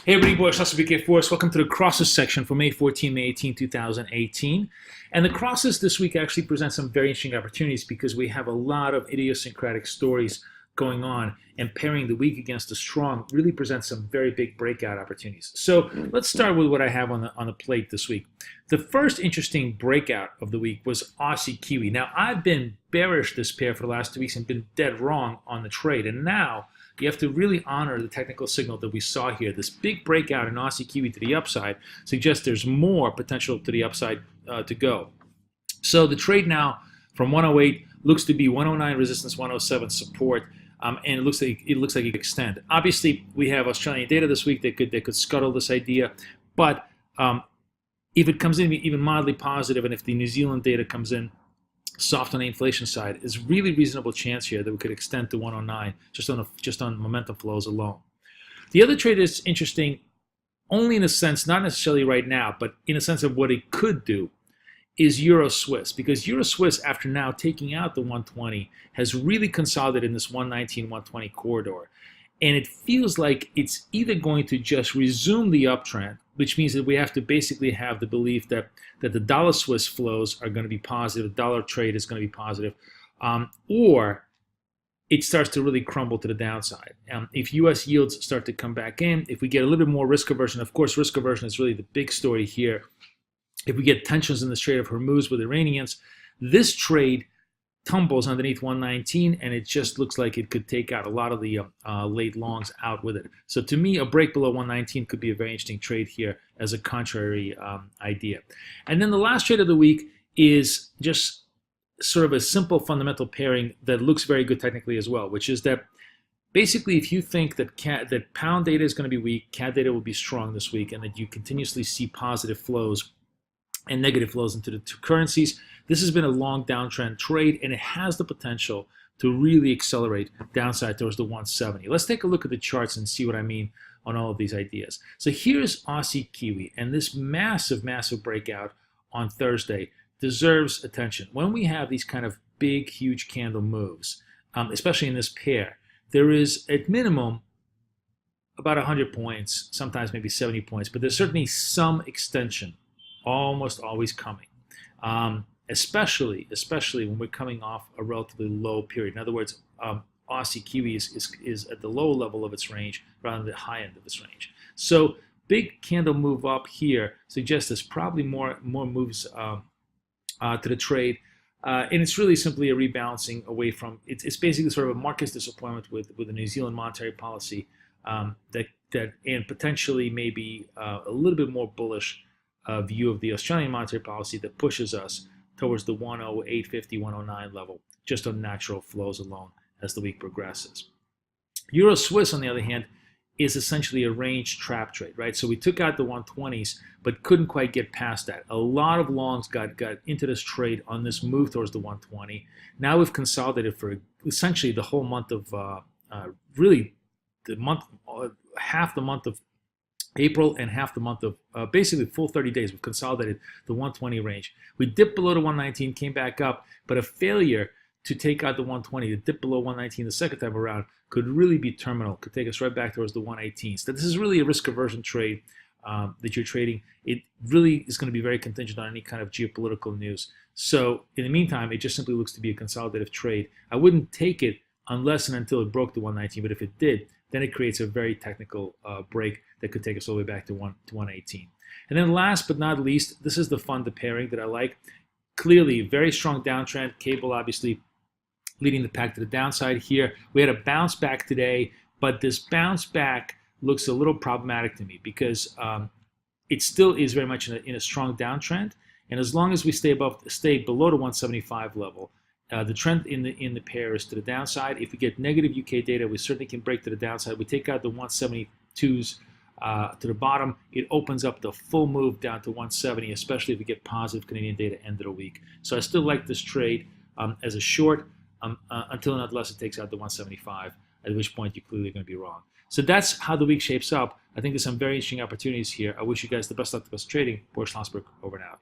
Hey everybody, Boris, Forex. Welcome to the crosses section for May 14, May 18, 2018. And the crosses this week actually present some very interesting opportunities because we have a lot of idiosyncratic stories going on, and pairing the weak against the strong really presents some very big breakout opportunities. So let's start with what I have on the plate this week. The first interesting breakout of the week was Aussie Kiwi. Now, I've been bearish this pair for the last 2 weeks and been dead wrong on the trade, and now you have to really honor the technical signal that we saw here. This big breakout in Aussie Kiwi to the upside suggests there's more potential to the upside to go. So the trade now from 108 looks to be 109 resistance, 107 support, and it looks like it could extend. Obviously, we have Australian data this week that could scuttle this idea, but if it comes in even mildly positive, and if the New Zealand data comes in soft on the inflation side, is really reasonable chance here that we could extend to 109 just on momentum flows alone. The other trade is interesting only in a sense, not necessarily right now, but in a sense of what it could do, is Euro Swiss, because Euro Swiss, after now taking out the 120, has really consolidated in this 119, 120 corridor. And it feels like it's either going to just resume the uptrend, which means that we have to basically have the belief that the dollar Swiss flows are going to be positive, the dollar trade is going to be positive, or it starts to really crumble to the downside. If U.S. yields start to come back in, if we get a little bit more risk aversion, of course, risk aversion is really the big story here. If we get tensions in the Strait of Hormuz with Iranians, this trade tumbles underneath 119, and it just looks like it could take out a lot of the late longs out with it. So to me, a break below 119 could be a very interesting trade here as a contrary idea. And then the last trade of the week is just sort of a simple fundamental pairing that looks very good technically as well, which is that basically if you think that pound data is going to be weak, CAD data will be strong this week, and that you continuously see positive flows and negative flows into the two currencies, this has been a long downtrend trade, and it has the potential to really accelerate downside towards the 170. Let's take a look at the charts and see what I mean on all of these ideas. So here's Aussie Kiwi, and this massive, massive breakout on Thursday deserves attention. When we have these kind of big, huge candle moves, especially in this pair, there is at minimum about 100 points, sometimes maybe 70 points, but there's certainly some extension almost always coming, especially when we're coming off a relatively low period. In other words, Aussie Kiwi is at the low level of its range rather than the high end of its range. So big candle move up here suggests there's probably more moves to the trade, and it's really simply a rebalancing away from. It's basically sort of a market disappointment with the New Zealand monetary policy that and potentially maybe a little bit more bullish view of the Australian monetary policy that pushes us towards the 108.50, 109 level, just on natural flows alone as the week progresses. Euro Swiss, on the other hand, is essentially a range trap trade, right? So we took out the 120s, but couldn't quite get past that. A lot of longs got into this trade on this move towards the 120. Now we've consolidated for essentially the whole month of, half the month of April and half the month of basically full 30 days. We've consolidated the 120 range. We dipped below the 119, came back up, but a failure to take out the 120, to dip below 119 the second time around, could really be terminal, could take us right back towards the 118s. So this is really a risk aversion trade that you're trading. It really is going to be very contingent on any kind of geopolitical news. So in the meantime, it just simply looks to be a consolidative trade. I wouldn't take it unless and until it broke the 119, but if it did, then it creates a very technical break that could take us all the way back to 118. And then last but not least, this is the fun pairing that I like. Clearly, very strong downtrend. Cable obviously leading the pack to the downside here. We had a bounce back today, but this bounce back looks a little problematic to me because it still is very much in a strong downtrend. And as long as we stay below the 175 level, the trend in the pair is to the downside. If we get negative UK data, we certainly can break to the downside. We take out the 172s to the bottom. It opens up the full move down to 170, especially if we get positive Canadian data end of the week. So I still like this trade as a short until and unless it takes out the 175, at which point you're clearly going to be wrong. So that's how the week shapes up. I think there's some very interesting opportunities here. I wish you guys the best luck, the best trading. Boris, over and out.